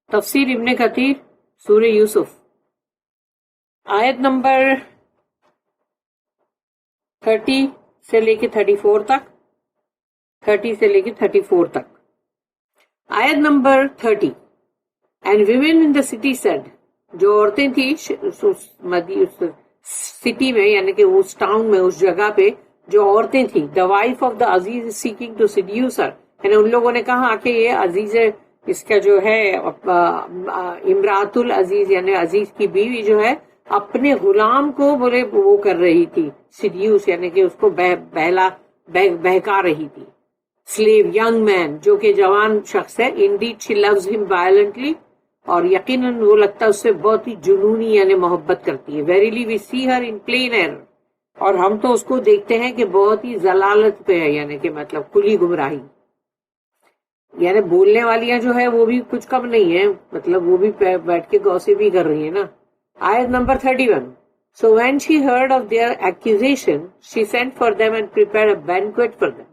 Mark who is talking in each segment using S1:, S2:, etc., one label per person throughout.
S1: تفسیر ابن کثیر سورہ یوسف آیت نمبر 30 سے لے کے 34 تک، 30 سے لے کے 34 تک. آیت نمبر 30. And women in the city said, جو عورتیں تھیں سٹی میں، یعنی کہ اس ٹاؤن میں، اس جگہ پہ جو عورتیں تھیں، the wife of the Aziz is seeking to seduce her, یعنی ان لوگوں نے کہا کہ یہ عزیز، اس کا جو ہے امراۃ العزیز یعنی عزیز کی بیوی جو ہے اپنے غلام کو بولے وہ کر رہی تھی سیڈیوس، یعنی کہ اس کو بہکا رہی تھی. سلیو ینگ مین، جو کہ جوان شخص ہے، انڈیڈ شی لوز ہم وائلنٹلی، اور یقیناً وہ لگتا ہے اس سے بہت ہی جنونی یعنی محبت کرتی ہے. Verily we see her in plain error, اور ہم تو اس کو دیکھتے ہیں کہ بہت ہی ضلالت پہ ہے، یعنی کہ مطلب کھلی گمراہی. یعنی بولنے والیاں جو ہے وہ بھی کچھ کم نہیں ہے، مطلب وہ بھی بیٹھ کے گوسپ بھی کر رہی ہے نا. آیت number 31. So when she heard of their accusation, she sent for them and prepared a banquet for them.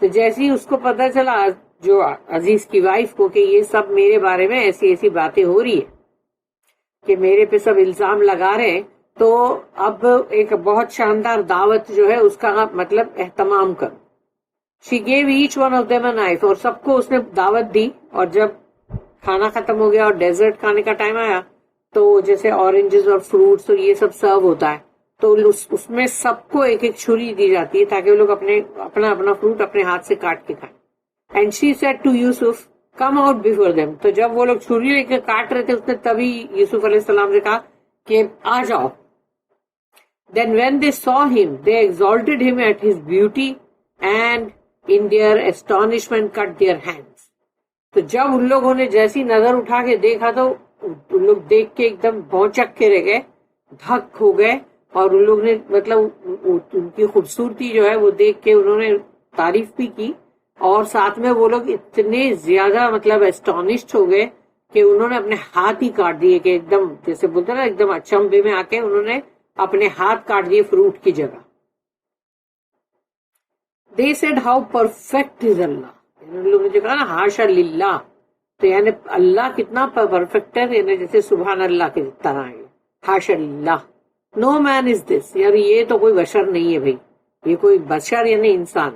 S1: تو جیسے ہی اس کو پتا چلا جو عزیز کی وائف کو کہ یہ سب میرے بارے میں ایسی ایسی باتیں ہو رہی ہے کہ میرے پہ سب الزام لگا رہے ہیں، تو اب ایک بہت شاندار دعوت جو ہے اس کا مطلب اہتمام کرو. She gave each one of them a knife، اور سب کو اس نے دعوت دی، اور جب کھانا ختم ہو گیا اور ڈیزرٹ کھانے کا ٹائم آیا تو جیسے اورنجز اور فروٹس اور یہ سب سرو ہوتا ہے، تو اس میں سب کو ایک ایک چھری دی جاتی ہے تاکہ وہ لوگ اپنا فروٹ اپنے ہاتھ سے کاٹ کے کھائیں. And she said to Yusuf come out before them, تو جب وہ لوگ چھری لے کے کاٹ رہے تھے اس نے تبھی یوسف علیہ السلام سے کہا کہ آ جاؤ. Then when they saw him they exalted him at his beauty and in their astonishment cut their hands. تو جب ان لوگوں نے جیسی نظر اٹھا کے دیکھا تو ان لوگ دیکھ کے ایک دم بھونچک کے رہ گئے، دھک ہو گئے، اور ان لوگ نے مطلب ان کی خوبصورتی جو ہے وہ دیکھ کے انہوں نے تعریف بھی کی، اور ساتھ میں وہ لوگ اتنے زیادہ مطلب اسٹانشڈ ہو گئے کہ انہوں نے اپنے ہاتھ ہی کاٹ دیے، کہ ایک دم جیسے بولتے نا ایک دم اچنبھے میں آ کے انہوں نے اپنے ہاتھ کاٹ دیے فروٹ کی جگہ. They said how perfect is Allah. ان لوگوں نے جو کہا نا حاشا للہ، تو یعنی اللہ کتنا پرفیکٹ ہے، یعنی جیسے سبحان اللہ کی طرح ہے. حاشا للہ، نو مین از دس، یعنی یہ تو کوئی بشر نہیں ہے بھائی، یہ کوئی بشر یعنی انسان.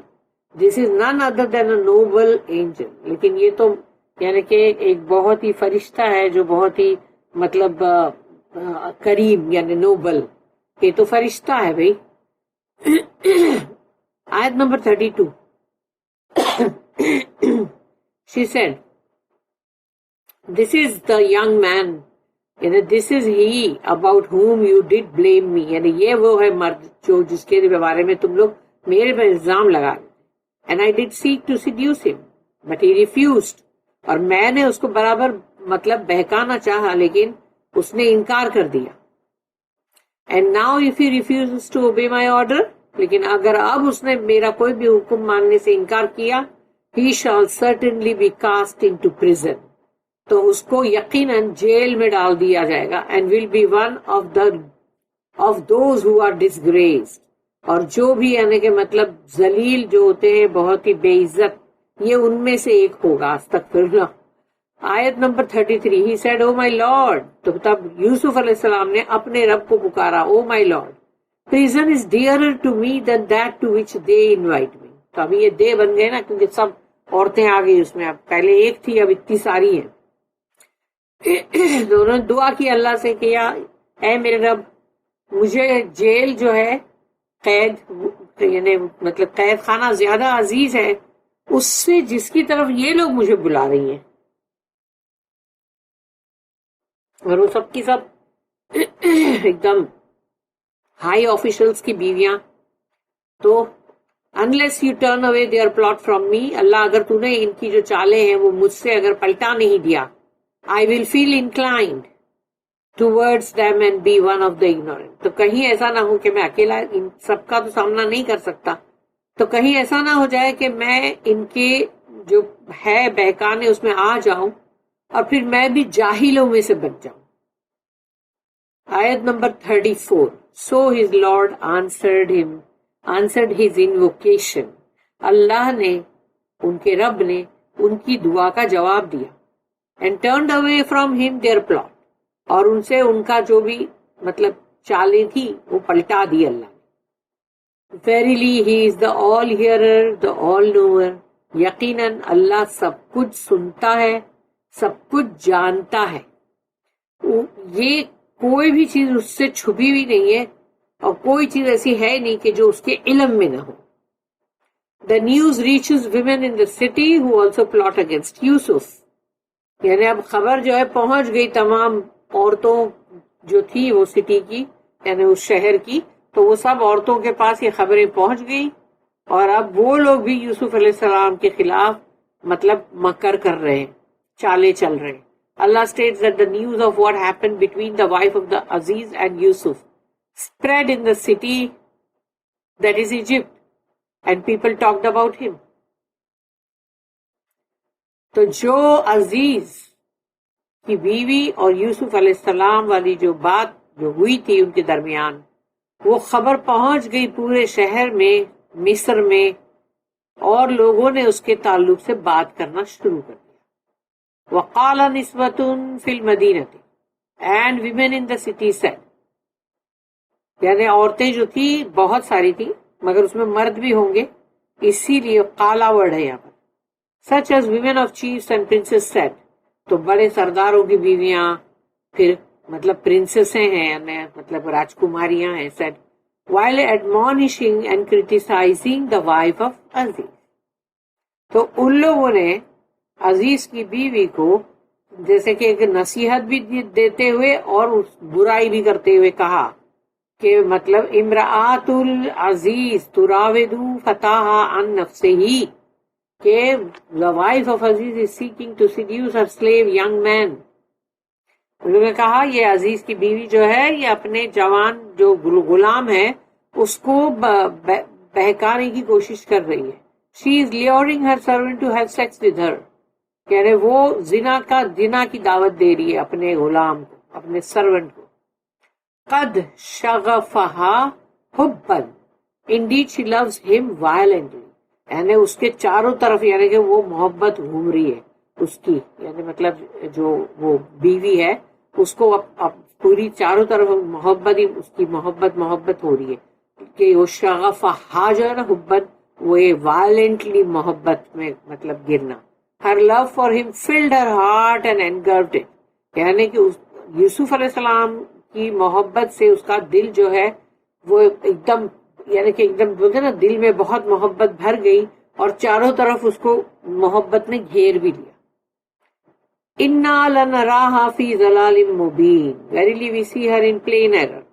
S1: دس از naan other then a noble Angel, لیکن یہ تو یعنی کہ ایک بہت ہی فرشتہ ہے جو بہت ہی مطلب کریم یعنی نوبل، یہ تو فرشتہ ہے بھائی. آیت number 32. She said, this is the young man, یعنی this is he about whom you did blame me، یعنی یہ وہ ہے مرد جو جس کے بارے میں تم لوگ میرے پر الزام لگا رہے. And I did seek to seduce him, but he refused، اور میں نے اس کو برابر مطلب بہکانا چاہا لیکن اس نے انکار کر دیا. And now if he refuses to obey my order، لیکن اگر اب اس نے میرا کوئی بھی حکم ماننے سے انکار کیا، he shall certainly be cast into prison، تو اس کو یقیناً جیل میں ڈال دیا جائے گا. and will be one of those who are disgraced، اور جو بھی یعنی کہ مطلب ذلیل جو ہوتے ہیں بہت ہی بے عزت، یہ ان میں سے ایک ہوگا. استغفر اللہ. آیت number 33. he said oh my lord، تو تب یوسف علیہ السلام نے اپنے رب کو پکارا oh my lord، prison is dearer to me than that to which they invite me. تو ابھی یہ دے بن گئے نا کیونکہ سب عورتیں آ گئی اس میں، اب پہلے ایک تھی اب اتنی ساری ہیں. تو انہوں نے دعا کی اللہ سے کہ یا اے میرے رب، مجھے جیل جو ہے قید یعنی مطلب قید خانہ زیادہ عزیز ہے اس سے جس کی طرف یہ لوگ مجھے بلا رہی ہیں. اور وہ سب کی سب ایک دم ہائی آفیشلز کی بیویاں. تو unless you turn away their plot from me، اللہ اگر تو نے ان کی جو چالیں ہیں وہ مجھ سے اگر پلٹا نہیں دیا، I will feel inclined towards them and be one of the ignorant. تو کہیں ایسا نہ ہو کہ میں اکیلا ان سب کا تو سامنا نہیں کر سکتا، تو کہیں ایسا نہ ہو جائے کہ میں ان کے جو ہے بہکانے اس میں آ جاؤں اور پھر میں بھی جاہلوں میں سے بچ جاؤں. آیت number 34. So his Lord answered his invocation، اللہ نے ان کے رب نے ان کی دعا کا جواب دیا. and turned away from him their plot. اور ان سے ان کا جو بھی مطلب چالیں تھی وہ پلٹا دی اللہ نے. Verily he is the all hearer, the all knower. یقیناً اللہ سب کچھ سنتا ہے, سب کچھ جانتا ہے. یہ کوئی بھی چیز اس سے چھپی ہوئی نہیں ہے اور کوئی چیز ایسی ہے نہیں کہ جو اس کے علم میں نہ ہو. The news reaches women in the city who also plot against Yusuf. یعنی اب خبر جو ہے پہنچ گئی تمام عورتوں جو تھی وہ سٹی کی یعنی اس شہر کی, تو وہ سب عورتوں کے پاس یہ خبریں پہنچ گئی اور اب وہ لوگ بھی یوسف علیہ السلام کے خلاف مطلب مکر کر رہے ہیں, چالے چل رہے ہیں. Allah states that the news of what happened between the wife of the Aziz and Yusuf spread in the city, that is Egypt, and people talked about him. تو جو عزیز کی بیوی اور یوسف علیہ السلام والی جو بات جو ہوئی تھی ان کے درمیان, وہ خبر پہنچ گئی پورے شہر میں, مصر میں, اور لوگوں نے اس کے تعلق سے بات کرنا شروع کر دیا. وقال نسوۃ فی المدینہ, and women in the city said, یعنی عورتیں جو تھی بہت ساری تھی مگر اس میں مرد بھی ہوں گے, اسی لیے قالا ورڈ ہے یہاں پر. such as women of chiefs and princes said, تو بڑے سرداروں کی بیویاں پھر مطلب پرنسسیں ہیں یعنی مطلب راجکماریاں ہیں, said while admonishing and criticizing the wife of Aziz. تو ان لوگوں نے عزیز کی بیوی کو جیسے کہ ایک نصیحت بھی دیتے ہوئے اور برائی بھی کرتے ہوئے کہا کہ مطلب امرأۃ العزیز تراود فتاہا عن نفسہ, کہ the wife of Aziz is seeking to seduce her slave young man. انہوں نے کہا یہ عزیز کی بیوی جو ہے یہ اپنے جوان جو غلام ہے اس کو بہکانے کی کوشش کر رہی ہے. She is luring her servant to have sex with her. یعنی وہ زنا کی دعوت دے رہی ہے اپنے غلام کو, اپنے سرونٹ کو. قد شغفها حبا, indeed she loves him violently. یعنی اس کے چاروں طرف یعنی کہ وہ محبت گھوم رہی ہے اس کی, یعنی مطلب جو وہ بیوی ہے اس کو اب پوری چاروں طرف محبت ہی اس کی محبت ہو رہی ہے کہ وہ شغفها جو ہے نا حبا, وہ وائلنٹلی محبت میں مطلب گرنا. Her love for him filled her heart and engulfed it. یعنی کہ یوسف علیہ السلام کی محبت سے اس کا دل جو ہے وہ ایک دم یعنی کہ ایک دم بولتے نا دل میں بہت محبت بھر گئی اور چاروں طرف اس کو محبت نے گھیر بھی لیا. اِنَّا لَنَرَاهَا فِي ضَلَالٍ مُبِينٍ. Verily we see her in plain error.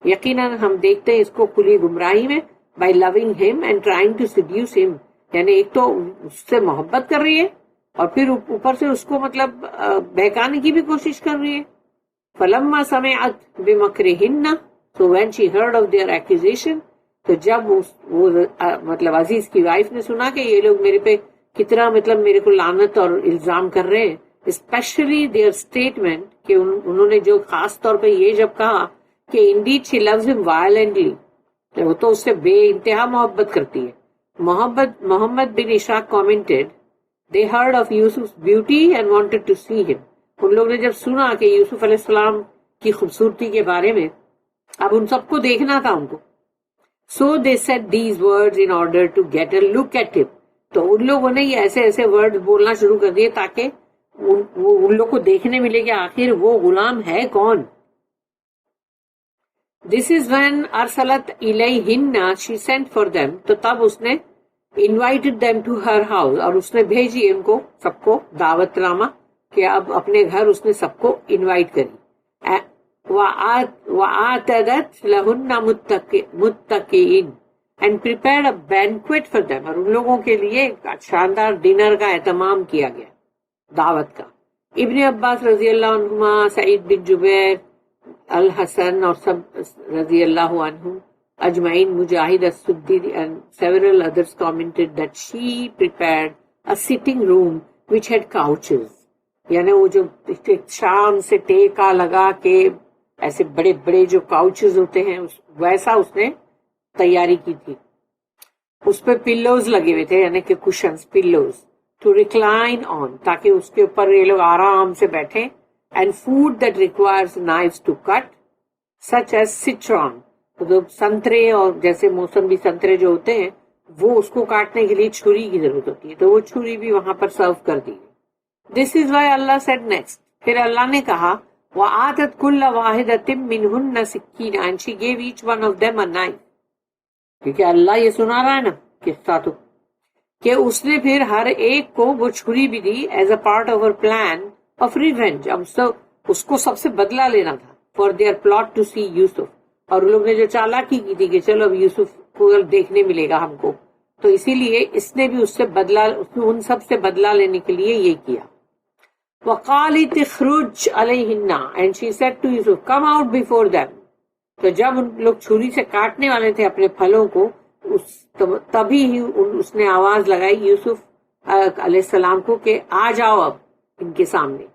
S1: یقیناً ہم دیکھتے ہیں اس کو کھلی گمراہی میں, by loving him and trying to seduce him. یعنی ایک تو اس سے محبت کر رہی ہے اور پھر اوپر سے اس کو مطلب بہکانے کی بھی کوشش کر رہی ہے. فَلَمَّا سَمِعَتْ بِمَكْرِهِنَّ, so when she heard of their accusation, تو جب وہ مطلب عزیز کی وائف نے سنا کہ یہ لوگ میرے پہ کتنا مطلب میرے کو لعنت اور الزام کر رہے ہیں, اسپیشلی دیئر اسٹیٹمنٹ کہ انہوں نے جو خاص طور پہ یہ جب کہا کہ indeed she loves him violently, وہ تو اس سے بے انتہا محبت کرتی ہے. محمد بن Ishaq commented, they heard of Yusuf's beauty and wanted to see him. ان لوگ نے جب سنا کہ یوسف علیہ السلام کی خوبصورتی کے بارے میں اب ان سب کو دیکھنا تھا ان کو. So they said these words in order to get a look at him. تو ان لوگوں نے یہ ایسے ایسے ورڈ بولنا شروع کر دیے تاکہ ان لوگ کو دیکھنے ملے کہ آخر وہ غلام ہے کون. This is when Arsalat ilayhinna, she sent for them. تو تب اس نے invited them to her house, اور اس نے بھیجی ان کو سب کو دعوت نامہ کہ اب اپنے گھر اس نے سب کو انوائٹ کری. وَآتَدَتْ لَهُنَّ مُتَّكِئِينَ, and prepared a banquet for them, اور ان لوگوں کے لیے شاندار ڈنر کا اہتمام کیا گیا دعوت کا. ابن عباس رضی اللہ عنہما, سعید بن جبیر, الحسن اور سب رضی اللہ عنہ اجمعین, مجاہد السدی and several others commented that she prepared a sitting room which had couches. یعنی وہ جو شام سے ٹیکا لگا کے ایسے بڑے بڑے جو کاؤچز ہوتے ہیں ویسا اس نے تیاری کی تھی. اس پہ پلوز لگے ہوئے تھے یعنی کہ cushions, pillows, to recline on, تاکہ اس کے اوپر یہ لوگ آرام سے بیٹھیں. And food that requires knives to cut, such as citron. تو سنترے اور جیسے موسمی سنترے جو ہوتے ہیں وہ اس کو کاٹنے کے لیے چھری کی ضرورت ہوتی ہے, تو وہ چھری بھی وہاں پر سرو کر دی. This is why Allah said next. پھر اللہ نے کہا وَآتَتْ كُلَّ وَاحِدَةٍ مِّنْهُنَّ سِكِّينًا, and she gave each one of them a knife. کیونکہ اللہ یہ سنا رہا ہے نا قصہ تو, کہ اس نے پھر ہر ایک کو وہ چھری بھی دی as a part of our plan of revenge. اب اس کو سب سے بدلہ لینا تھا for their plot to see Yusuf. اور ان لوگ نے جو چالاکی کی تھی کہ چلو اب یوسف کو دیکھنے ملے گا ہم کو, تو اسی لیے اس نے بھی اس سے بدلہ, ان سب سے بدلہ لینے کے لیے یہ کیا. وَقَالِتِ اخْرُجْ عَلَيْهِنَّ, and she said to Yusuf, come out before them. تو جب ان لوگ چھری سے کاٹنے والے تھے اپنے پھلوں کو, تبھی ہی اس نے آواز لگائی یوسف علیہ السلام کو کہ آ جاؤ اب ان کے سامنے.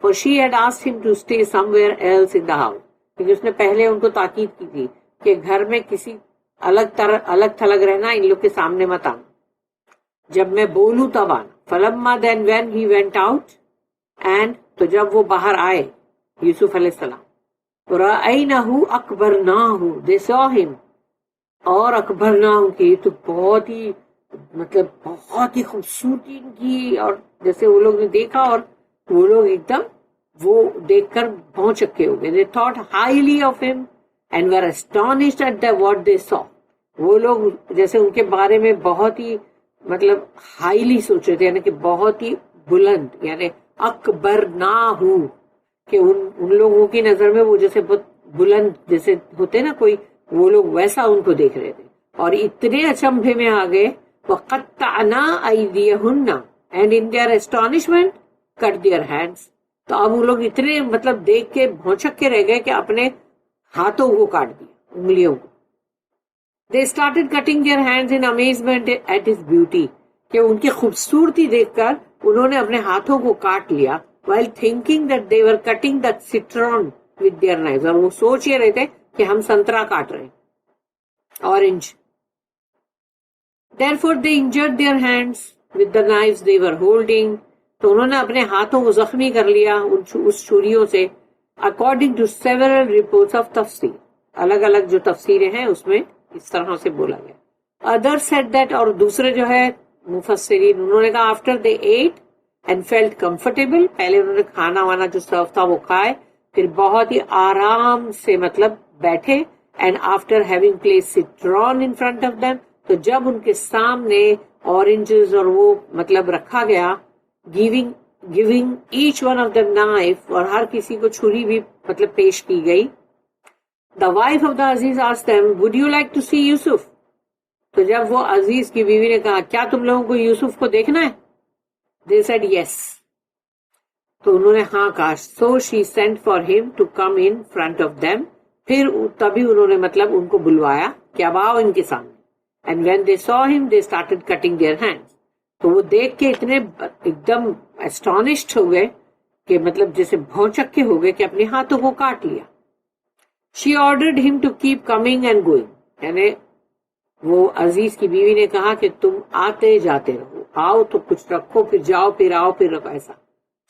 S1: For she had asked him to stay somewhere else in the house. کیونکہ اس نے پہلے ان کو تاکید کی تھی کہ گھر میں کسی الگ تھلگ رہنا, ان لوگ کے سامنے مت آنا, جب میں بولوں تب آنا. فلما then when he went out, and تو جب وہ باہر آئے یوسف علیہ السلام, رأینہ اکبرناہ, they saw him, اور اکبرناہ کی تو بہت ہی مطلب بہت ہی خوبصورتی کی, اور جیسے وہ لوگ نے دیکھا اور وہ لوگ ایک دم وہ دیکھ کر بہت چکے ہو گئے. They thought highly of him and were astonished at what they saw. وہ لوگ جیسے ان کے بارے میں بہت ہی مطلب ہائیلی سوچ رہے تھے, یعنی کہ بہت ہی بلند, یعنی اکبر نہ ہو, کہ ان لوگوں کی نظر میں وہ جیسے بہت بلند جیسے ہوتے نا کوئی, وہ لوگ ویسا ان کو دیکھ رہے تھے. اور اتنے اچنبھے میں آ گئے, وَقَطَّعْنَا أَيْدِيَهُنَّ, and in their astonishment cut their hands. تو اب وہ لوگ اتنے مطلب دیکھ کے بھونچک کے رہ گئے کہ اپنے ہاتھوں کو کاٹ دیا, انگلیوں کو. They started cutting their hands in amazement at his beauty, کہ ان کی خوبصورتی دیکھ کر انہوں نے اپنے ہاتھوں کو کاٹ لیا, while thinking that they were cutting the citron with their knives. اور وہ سوچ یہ رہے تھے کہ ہم سنترا کاٹ رہے ہیں, orange. Therefore they injured their hands with the knives they were holding. تو انہوں نے اپنے ہاتھوں کو زخمی کر لیا اس چھریوں سے, according to several reports of تفسیر, الگ الگ جو تفسیریں ہیں اس میں اس طرح سے بولا گیا. Others said that, اور دوسرے جو ہے مفسرین انہوں نے کہا after they ate and felt comfortable, پہلے انہوں نے کھانا وانا جو سرو تھا وہ کھائے, پھر بہت ہی آرام سے مطلب بیٹھے, and after having placed citron in front of them, تو جب ان کے سامنے oranges اور وہ مطلب رکھا گیا, giving each one of them knife, اور ہر کسی کو چھری بھی مطلب پیش کی گئی. The wife of the Aziz asked them, would you like to see Yusuf? تو جب وہ عزیز کی بیوی نے کہا کیا تم لوگوں کو یوسف کو دیکھنا ہے, they said yes. تو انہوں نے ہاں کہا. So she sent for him to come in front of them. پھر تبھی انہوں نے مطلب ان کو بلوایا کہ اب آؤ ان کے سامنے. And when they saw him, they started cutting their hands. تو وہ دیکھ کے اتنے ایک دم اسٹانشڈ ہو گئے کہ مطلب جیسے بھونچک کے ہو گئے کہ اپنے ہاتھوں کو کاٹ لیا. She ordered him to keep coming and going. یعنی وہ عزیز کی بیوی نے کہا کہ تم آتے جاتے رہو, آؤ تو کچھ رکھو پھر جاؤ پھر آؤ پھر رکھو, ایسا.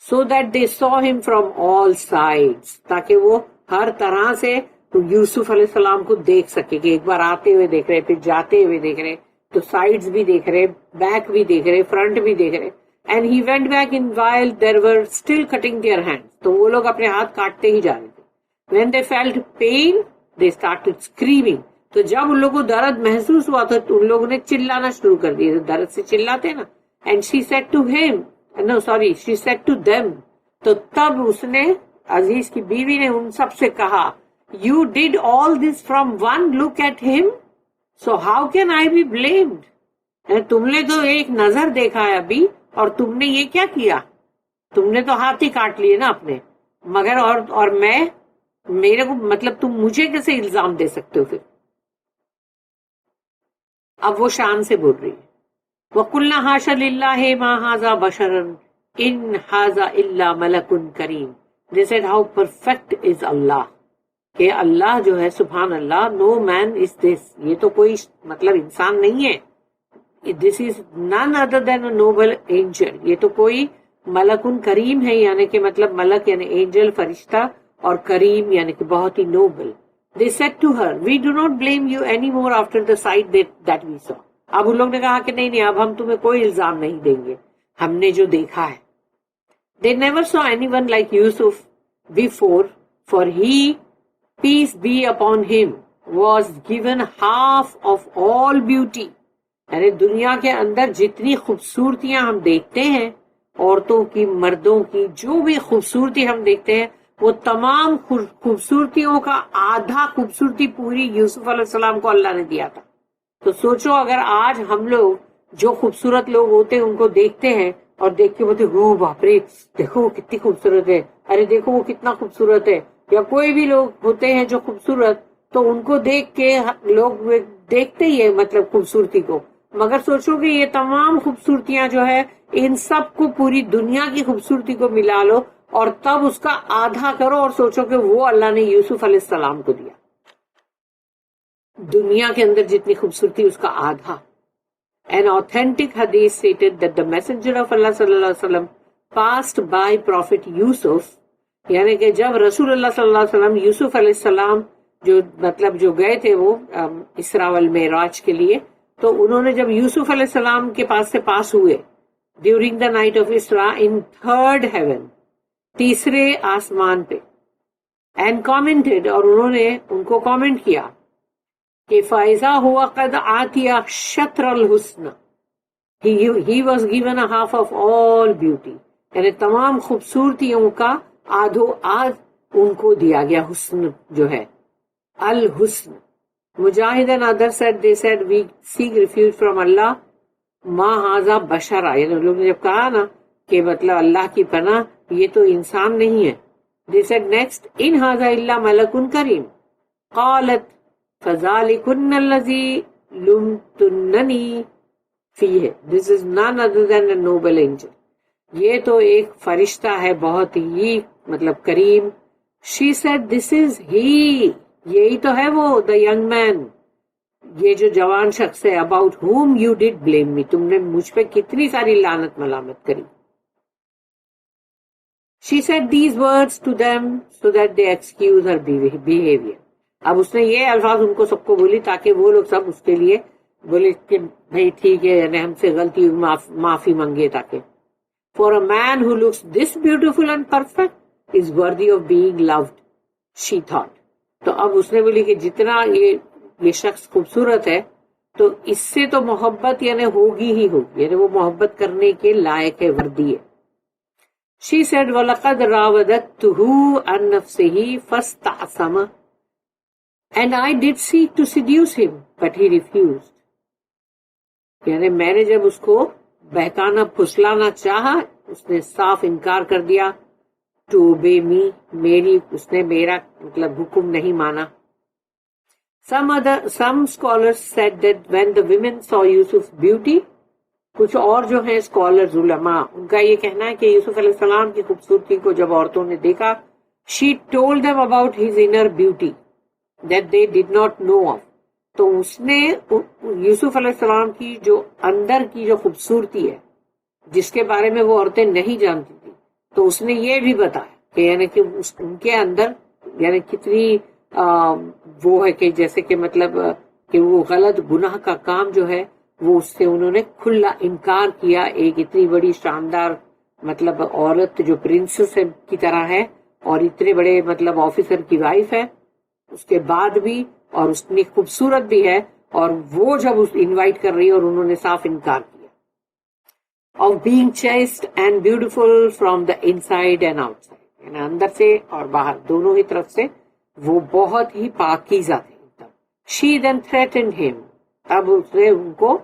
S1: So that they saw him from all sides, تاکہ وہ ہر طرح سے یوسف علیہ السلام کو دیکھ سکے, کہ ایک بار آتے ہوئے دیکھ رہے, پھر جاتے ہوئے دیکھ رہے, تو سائڈز بھی دیکھ رہے, بیک بھی دیکھ رہے, فرنٹ بھی دیکھ رہے. And he went back in while they were still cutting their hands. تو وہ لوگ اپنے ہاتھ کاٹتے ہی جا رہے تھے. When they felt pain, they started screaming. تو جب ان لوگوں کو درد محسوس ہوا تو ان لوگوں نے چلانا شروع کر دیا, درد سے چلاتے نا. And she said to him, no sorry, she said to them. تو تب اس نے, عزیز کی بیوی نے ان سب سے کہا, you did all this from one look at him, so how can I be blamed? تم نے تو ایک نظر دیکھا ہے ابھی, اور تم نے یہ کیا کیا, تم نے تو ہاتھ ہی کاٹ لیے نا اپنے, مگر اور میں, میرے کو مطلب تم مجھے کیسے الزام دے سکتے ہو پھر. اب وہ شان سے بول رہی ہے, وَقُلْنَا حَاشَ لِلَّهِ مَا هَذَا بَشَرًا إِنْ هَذَا إِلَّا مَلَكٌ كَرِيمٌ. They said how perfect is Allah, کہ اللہ جو ہے سبحان اللہ, no man is this, یہ تو کوئی مطلب انسان نہیں ہے, This is none other than a noble angel. یہ تو کوئی ملکن کریم ہے, یعنی کہ مطلب ملک یعنی اینجل فرشتہ, اور کریم یعنی کہ بہت ہی Nobel. They said to her, we do not blame you anymore after the sight that we saw. اب ان لوگ نے کہا کہ نہیں اب ہم تمہیں کوئی الزام نہیں دیں گے, ہم نے جو دیکھا ہے. They never saw anyone like Yusuf before, for he, peace be upon him, was given half of all beauty. یعنی دنیا کے اندر جتنی خوبصورتیاں ہم دیکھتے ہیں, عورتوں کی, مردوں کی, جو بھی خوبصورتی ہم دیکھتے ہیں, وہ تمام خوبصورتیوں کا آدھا خوبصورتی پوری یوسف علیہ السلام کو اللہ نے دیا تھا. تو سوچو اگر آج ہم لوگ جو خوبصورت لوگ ہوتے ہیں ان کو دیکھتے ہیں اور دیکھ کے بولتے ہو باپ رے دیکھو وہ کتنی خوبصورت ہے, ارے دیکھو وہ کتنا خوبصورت ہے, یا کوئی بھی لوگ ہوتے ہیں جو خوبصورت, تو ان کو دیکھ کے لوگ دیکھتے ہی ہے مطلب خوبصورتی کو, مگر سوچو کہ یہ تمام خوبصورتیاں جو ہے ان سب کو پوری دنیا کی خوبصورتی کو ملا لو اور تب اس کا آدھا کرو اور سوچو کہ وہ اللہ نے یوسف علیہ السلام کو دیا. دنیا کے اندر جتنی خوبصورتی اس کا آدھا. An authentic hadith stated that the messenger of Allah sallallahu alaihi wasallam passed by Prophet Yusuf, یعنی کہ جب رسول اللہ صلی اللہ علیہ وسلم یوسف علیہ السلام جو مطلب جو گئے تھے وہ اسراء والمعراج کے لیے, تو انہوں نے جب یوسف علیہ السلام کے پاس سے پاس ہوئے during the night of Isra in third heaven, تیسرے آسمان پہ, اینڈ کامنٹڈ, اور انہوں نے ان کو کامنٹ کیا کہ فائزہ ہوا قد آتیا شطر الحسن, he was given a half of all beauty, یعنی تمام خوبصورتیوں کا آدھو آدھ ان کو دیا گیا حسن جو ہے الحسن. مجاہد and others said, they said we seek refuge from Allah ما هذا بشرا, یعنی لوگ نے جب کہا نا کہ مطلب اللہ کی پناہ یہ تو انسان نہیں ہے. They said next, in هذا إلا ملك کریم. قالت فذلكن الذي لمتنني فيه, this is none other than a noble angel. یہ تو ایک فرشتہ ہے بہت ہی مطلب کریم. She said this is he, یہی تو ہے وہ, the young man, یہ جو جوان شخص ہے, about whom you did blame me, تم نے مجھ پہ کتنی ساری لعنت ملامت کری. She said these words to them so that they excuse her behavior. اب اس نے یہ الفاظ ان کو سب کو بولی تاکہ وہ لوگ سب اس کے لیے بولے کہ بھائی ٹھیک ہے, یعنی ہم سے غلطی معافی مانگے تاکہ. For a man who looks this beautiful and perfect is worthy of being loved, she thought. تو اب اس نے بولی کہ جتنا یہ شخص خوبصورت ہے تو اس سے تو محبت یعنی ہوگی ہی ہوگی, یعنی وہ محبت کرنے کے لائق ہے, وردی ہے. She said وَلَقَدْ رَاوَدَتْهُ عَنْ نَفْسِهِ فَاسْتَعْصَمَ, and I did seek to seduce him but he refused. یعنی میں نے جب اس کو بہکانا پھسلانا چاہا اس نے صاف انکار کر دیا. to obey me, اس نے میرا مطلب حکم نہیں مانا. Some scholars said that when the women saw Yusuf's beauty, کچھ اور جو ہیں scholars علماء ان کا یہ کہنا ہے کہ یوسف علیہ السلام کی خوبصورتی کو جب عورتوں نے دیکھا, she told them about his inner beauty that they did not know of. تو اس نے یوسف علیہ السلام کی جو اندر کی جو خوبصورتی ہے جس کے بارے میں وہ عورتیں نہیں جانتی تھی, تو اس نے یہ بھی بتایا کہ یعنی کہ ان کے اندر یعنی کتنی وہ ہے کہ جیسے کہ مطلب کہ وہ غلط گناہ کا کام جو ہے وہ اس سے انہوں نے کھلا انکار کیا. ایک اتنی بڑی شاندار مطلب عورت جو پرنسس کی طرح ہے اور اتنے بڑے مطلب آفیسر کی وائف ہے اس کے بعد بھی, اور اس میں خوبصورت بھی ہے, اور وہ جب اس انوائٹ کر رہی ہے اور انہوں نے صاف انکار کیا. of being chaste and beautiful from the inside and outside, یعنی اندر سے اور باہر دونوں ہی طرف سے وہ بہت ہی پاکیزہ تھے. She then threatened him, اب اس نے ان کو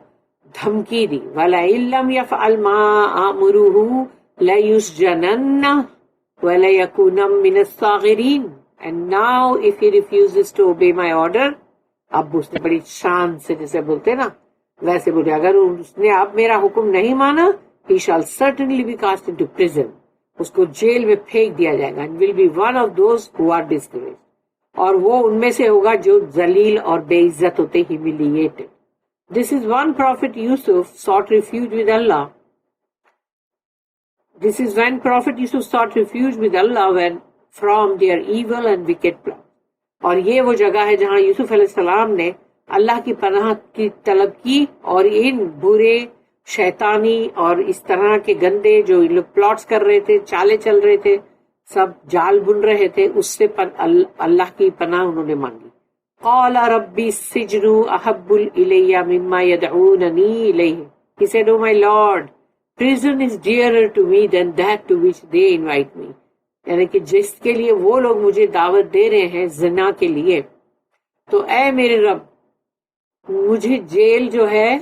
S1: دھمکی دی. وَلَئِن لَّمْ يَفْعَلْ مَا آمُرُهُ لَيُسْجَنَنَّ وَلَيَكُونَ مِنَ الصَّاغِرِينَ, and now if he refuses to obey my order, اب اس نے بڑی شان سے جیسے بولتے نا ویسے بولے, اگر اس نے اب میرا حکم نہیں مانا he shall certainly be cast into prison, اس کو جیل میں پھینک دیا جائے گا, and will be one of those who are disgraced, اور وہ ان میں سے ہوگا جو ذلیل اور بے عزت ہوتے, humiliated. This is one prophet Yusuf sought refuge with Allah. This is when Prophet Yusuf sought refuge with Allah when from their evil and wicked plot. اور یہ وہ جگہ ہے جہاں یوسف علیہ السلام نے اللہ کی پناہ کی طلب کی اور ان برے شیطانی اور اس طرح کے گندے جو لوگ پلاٹس کر رہے تھے، چالے چل رہے تھے، سب جال بن رہے تھے، اس سے اللہ کی پناہ انہوں نے مانگی. قال ربی السجن احب الی مما یدعوننی الیہ. He said, oh my Lord, prison is dearer to me than that to which they invite me. یعنی کہ جس کے لیے وہ لوگ مجھے دعوت دے رہے ہیں زنا کے لیے، تو اے میرے رب، مجھے جیل جو ہے،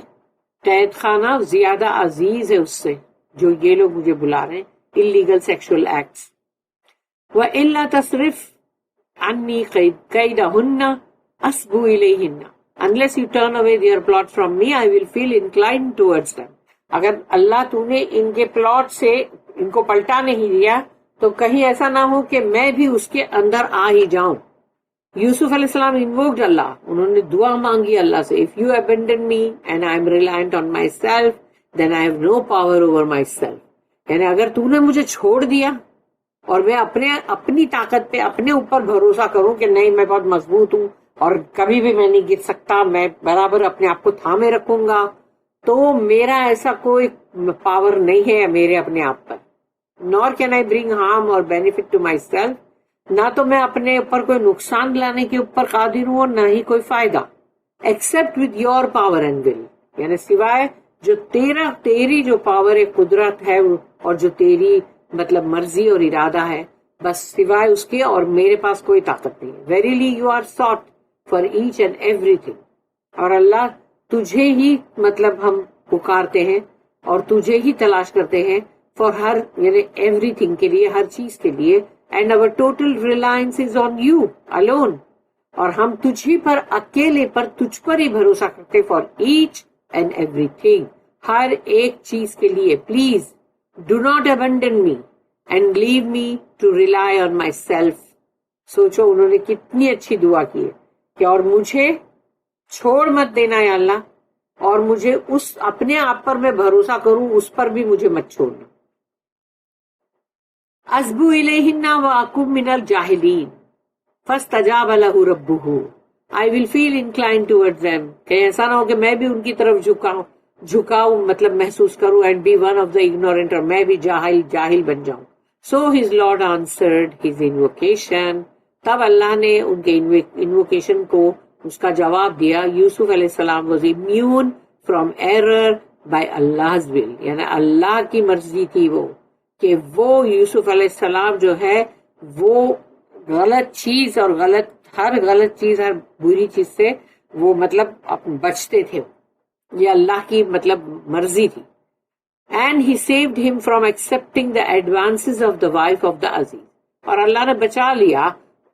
S1: قید خانہ زیادہ عزیز ہے اس سے جو یہ لوگ مجھے بلا رہے ہیں، illegal sexual acts. وَإِلَّا تَصْرِفْ عَنِّي كَيْدَهُنَّ أَصْبُ إِلَيْهِنَّ. Unless you turn away their plot from me, I will feel inclined towards them. اگر اللہ تو نے ان کے پلاٹ سے ان کو پلٹا نہیں دیا تو کہیں ایسا نہ ہو کہ میں بھی اس کے اندر آ ہی جاؤں. یوسف علیہ السلام انووکڈ اللہ، انہوں نے دعا مانگی اللہ سے. If you abandon me and I am reliant on myself, then I have no power over myself. یعنی اگر تو نے مجھے چھوڑ دیا اور میں اپنی طاقت پہ اپنے اوپر بھروسہ کروں کہ نہیں میں بہت مضبوط ہوں اور کبھی بھی میں نہیں گر سکتا، میں برابر اپنے آپ کو تھامے رکھوں گا، تو میرا ایسا کوئی پاور نہیں ہے میرے اپنے آپ پر. nor can I bring harm or benefit to myself. نہ تو میں اپنے اوپر کوئی نقصان لانے کے اوپر قادر ہوں اور نہ ہی کوئی فائدہ. except with your power and will. یعنی سوائے جو تیری جو پاور قدرت ہے اور جو تیری مطلب مرضی اور ارادہ ہے، بس سوائے اس کے اور میرے پاس کوئی طاقت نہیں ہے. verily you are sought for each and everything. اور اللہ تجھے ہی مطلب ہم پکارتے ہیں اور تجھے ہی تلاش کرتے ہیں for ہر یعنی ایوری تھنگ کے لیے، ہر چیز کے لیے. And our total reliance is on you alone. اور ہم تجھ ہی پر اکیلے پر تجھ پر ہی بھروسہ کرتے for each and everything. ہر ایک چیز کے لیے. Please do not abandon me and leave me to rely on myself. سوچو انہوں نے کتنی اچھی دعا کی ہے کہ اور مجھے چھوڑ مت دینا یا اللہ، اور مجھے اس اپنے آپ پر میں بھروسہ کروں، اس پر بھی مجھے مت چھوڑنا. اصبو الیہن واکم من الجاہلین فاستجاب لہ ربہ. I will feel inclined towards them. کہ ایسا نہ ہو کہ میں بھی ان کی طرف جھکاؤں مطلب محسوس کروں and be one of the ignorant، اور میں بھی جاہل بن جاؤں. So his Lord answered his invocation. تب اللہ نے ان کے انوکیشن کو اس کا جواب دیا. یوسف علیہ السلام was immune from error by Allah's will. یعنی اللہ کی مرضی تھی وہ کہ وہ یوسف علیہ السلام جو ہے وہ غلط چیز اور ہر غلط چیز، ہر بری چیز سے وہ مطلب بچتے تھے. یہ اللہ کی مطلب مرضی تھی. And he saved him from accepting the advances of the wife of the Aziz. اور اللہ نے بچا لیا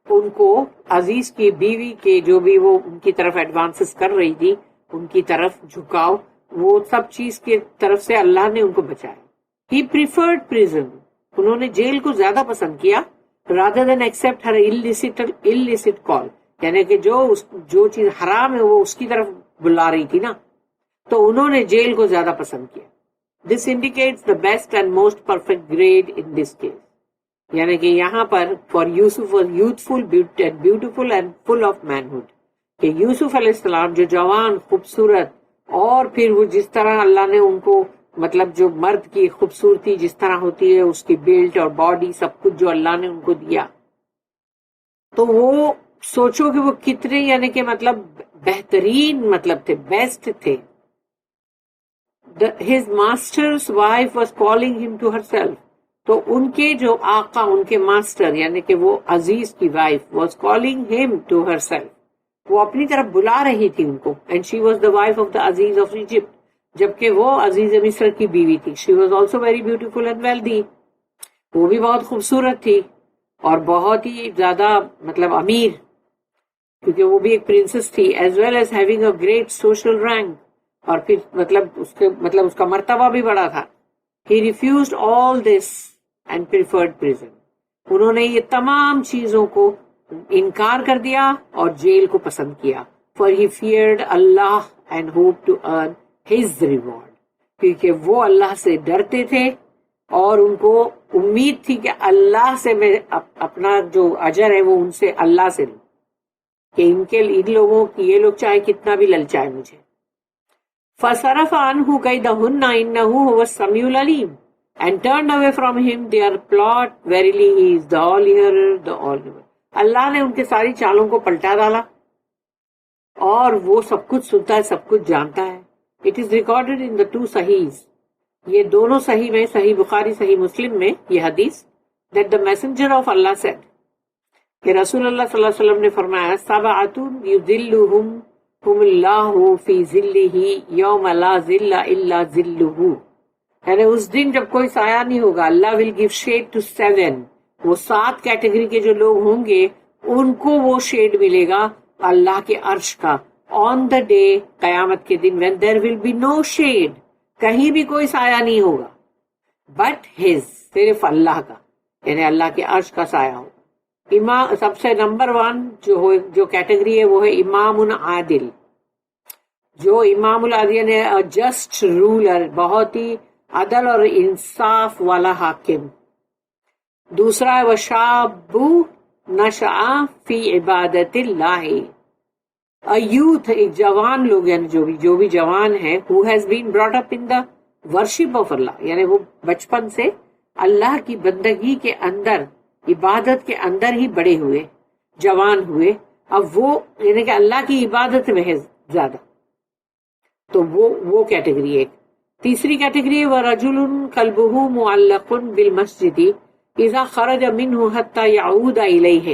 S1: ان کو عزیز کی بیوی کے جو بھی وہ ان کی طرف ایڈوانسز کر رہی تھی، ان کی طرف جھکاؤ، وہ سب چیز کی طرف سے اللہ نے ان کو بچایا. He preferred prison. انہوں نے جیل کو زیادہ پسند کیا rather than accept her illicit call. یعنی کہ جو چیز حرام ہے وہ اس کی طرف بلا رہی تھی نا، تو انہوں نے جیل کو زیادہ پسند کیا. This indicates the best and most perfect grade in this case. یعنی کہ یہاں پر for Yusuf was youthful, beautiful and full of manhood. کہ یوسف علیہ السلام جو جوان، خوبصورت، اور پھر وہ جس طرح اللہ نے ان کو مطلب جو مرد کی خوبصورتی جس طرح ہوتی ہے، اس کی بلڈ اور باڈی سب کچھ جو اللہ نے ان کو دیا، تو وہ سوچو کہ وہ کتنے یعنی کہ مطلب بہترین مطلب تھے، بیسٹ تھے. His master's wife was calling him to herself. تو ان کے جو آقا، ان کے ماسٹر یعنی کہ وہ عزیز کی wife was calling him to herself. وہ اپنی طرف بلا رہی تھی ان کو. And she was the wife of the Aziz of Egypt. جبکہ وہ عزیز مصر کی بیوی تھی. She was also very beautiful and wealthy. وہ بھی بہت خوبصورت تھی اور بہت ہی زیادہ مطلب امیر، کیونکہ وہ بھی ایک پرنسس تھی. As well as having a great social rank. اور پھر مطلب اس کا مرتبہ بھی بڑا تھا. He refused all this and preferred prison. انہوں نے یہ تمام چیزوں کو انکار کر دیا اور جیل کو پسند کیا. For he feared Allah and hoped to earn his reward. کیونکہ وہ اللہ سے ڈرتے تھے اور ان کو امید تھی کہ اللہ سے میں اپنا جو اجر ہے وہ ان سے اللہ سے لوں، کہ ان لوگوں کی یہ لوگ چاہے کتنا بھی للچائے مجھے. فَصَرَفَ عَنْهُ كَيْدَهُنَّ إِنَّهُ هُوَ السَّمِيعُ الْعَلِيمُ, and turned away from him their plot, verily he is the all-hearer, the all-knowing. اللہ نے ان کے ساری چالوں کو پلٹا ڈالا اور وہ سب کچھ سنتا ہے، سب کچھ جانتا ہے. It is recorded in the two Sahihs, یہ دونوں صحیح میں، صحیح بخاری صحیح مسلم میں یہ حدیث، that the messenger of Allah said, کہ رسول اللہ صلی اللہ علیہ وسلم نے فرمایا سبعۃ یذلھم اللہ فی ذلہ یوم لا ذل الا ذلہ، یعنی اس دن جب کوئی سایہ نہیں ہوگا، اللہ ول گیو شیڈ ٹو 7. وہ 7 کیٹیگری کے جو لوگ ہوں گے ان کو وہ شیڈ ملے گا اللہ کے عرش کا آن دا ڈے، قیامت کے دن، when there will be no shade، کہیں بھی کوئی سایہ نہیں ہوگا بٹ ہز، صرف اللہ کا، یعنی اللہ کے عرش کا سایہ ہوگا. سب سے نمبر 1 جو کیٹیگری ہے وہ ہے امام عادل. جو امام العادل ہے جسٹ رولر، بہت ہی عدل اور انصاف والا حاکم. دوسرا ہے وشاب نشأ فی عبادت اللہ، یوتھ، ایک جوان لوگ، یعنی جو بھی جوان ہے who has been brought up in the worship of اللہ، یعنی وہ بچپن سے اللہ کی بندگی کے اندر، عبادت کے اندر ہی بڑے ہوئے، جوان ہوئے، اب وہ یعنی کہ اللہ کی عبادت میں ہے زیادہ، تو وہ کیٹیگری ایک. تیسری کیٹیگری وَرَجُلٌ قَلْبُهُ مُعَلَّقٌ بِالْمَسْجِدِ إِذَا خَرَجَ مِنْهُ حَتَّى يَعُودَ إِلَيْهِ.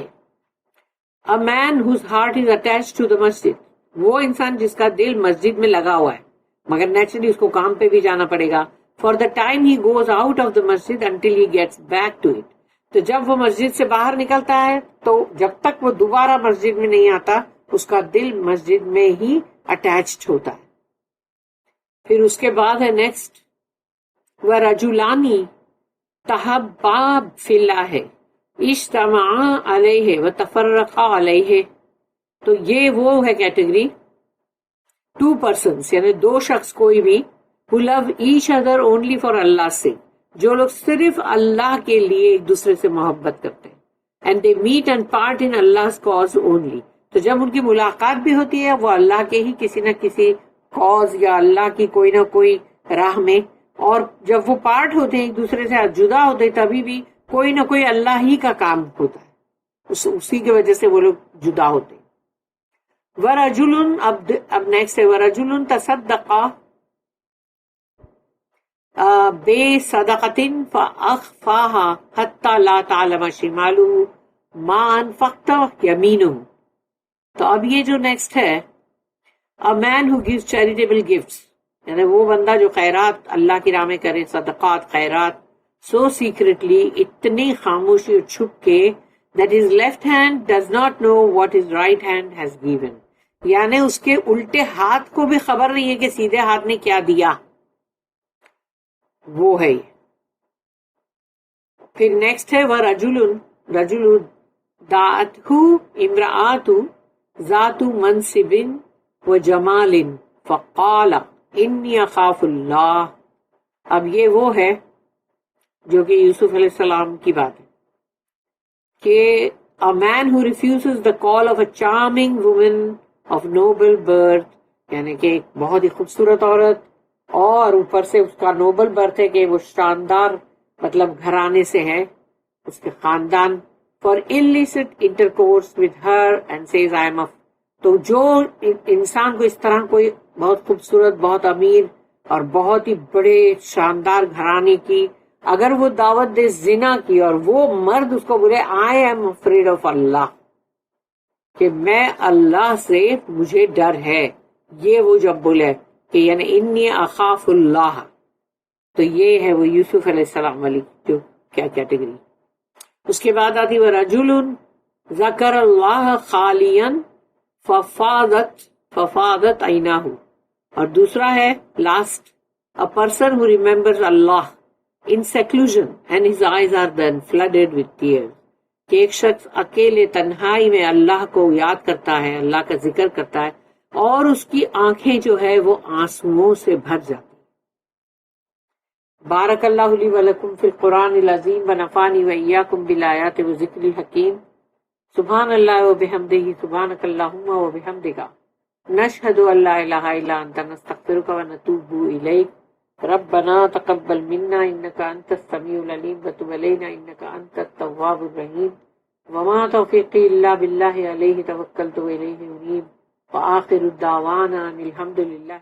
S1: A man whose heart is attached to the masjid، وہ انسان جس کا دل مسجد میں لگا ہوا ہے مگر نیچرلی اس کو کام پہ بھی جانا پڑے گا. For the time he goes out of the masjid until he gets back to it، تو جب وہ مسجد سے باہر نکلتا ہے تو جب تک وہ دوبارہ مسجد میں نہیں آتا اس کا دل مسجد میں ہی اٹیچڈ ہوتا ہے. پھر اس کے بعد ہے نیکسٹ وَرَجُلَانِ تَحَبَّا فِي اللَّهِ اجتمعا علیہ وتفرقا علیہ. تو یہ وہ ہے کیٹیگری 2 persons، یعنی 2 شخص کوئی بھی who love each other only for Allah's sake، جو لوگ صرف اللہ کے لیے ایک دوسرے سے محبت کرتے ہیں. and they meet and part in Allah's cause only، تو جب ان کی ملاقات بھی ہوتی ہے وہ اللہ کے ہی کسی نہ کسی کاز یا اللہ کی کوئی نہ کوئی راہ میں، اور جب وہ پارٹ ہوتے ہیں ایک دوسرے سے جدا ہوتے ہیں تبھی بھی کوئی نہ کوئی اللہ ہی کا کام ہوتا ہے، اسی کی وجہ سے وہ لوگ جدا ہوتے ہیں. وَرَجُلٌ، اب نیکسٹ ہے وَرَجُلٌ تَصَدَّقَ بِصَدَقَةٍ فَأَخْفَاهَا حَتَّى لَا تَعْلَمَ شِمَالُهُ مَا أَنفَقَتْ يَمِينُهُ. تو اب یہ جو نیکسٹ ہے A man who gives charitable gifts، یعنی وہ بندہ جو خیرات اللہ کی راہ میں کرے، صدقات، خیرات، so secretly، اتنی خاموشی اور چھپ کے that his left hand does not know what his right hand has given، یعنی اس کے الٹے ہاتھ کو بھی خبر نہیں ہے کہ سیدھے ہاتھ نے کیا دیا، وہ ہے. پھر نیکسٹ ہے رجل دعته امرأة ذات منصب وجمال فقال انی اخاف اللہ. اب یہ وہ ہے جو کہ یوسف علیہ السلام کی بات ہے کہ a man who refuses the call of a charming woman of noble birth، یعنی کہ ایک بہت ہی خوبصورت عورت اور اوپر سے اس کا نوبل برتھ ہے کہ وہ شاندار مطلب گھرانے سے ہے، اس کے خاندان، for illicit intercourse with her and says I am a، تو جو انسان کو اس طرح کوئی بہت خوبصورت، بہت امیر اور بہت ہی بڑے شاندار گھرانے کی اگر وہ دعوت دے زنا کی اور وہ مرد اس کو بولے I am afraid of اللہ، کہ میں اللہ سے مجھے ڈر ہے، یہ وہ جب بولے کہ یعنی انی اخاف اللہ، تو یہ ہے وہ یوسف علیہ السلام والی جو کیا کیٹیگری. اس کے بعد آتی وہ رجل ذکر اللہ خالیا ففاضت عیناہ، اور دوسرا ہے last a person who remembers Allah in seclusion and his eyes are then flooded with tears، کہ ایک شخص اکیلے تنہائی میں اللہ کو یاد کرتا ہے، اللہ کا ذکر کرتا ہے اور اس کی آنکھیں جو ہے وہ آنسوؤں سے بھر جاتی. بارک اللہ لی ولکم فی القرآن العظیم ونفعنی وإیاکم بالآیات والذکر الحکیم. سبحان اللہ وبحمدہ سبحانک اللہم وبحمدک نشہد ان لا الہ الا انت نستغفرک ونتوب الیک ربنا تقبل منا انک انت السمیع العلیم وتب علینا انک انت التواب الرحیم وما توفیقی الا باللہ علیہ توکلت والیہ انیب وآخر الدعوانا ان الحمد للہ.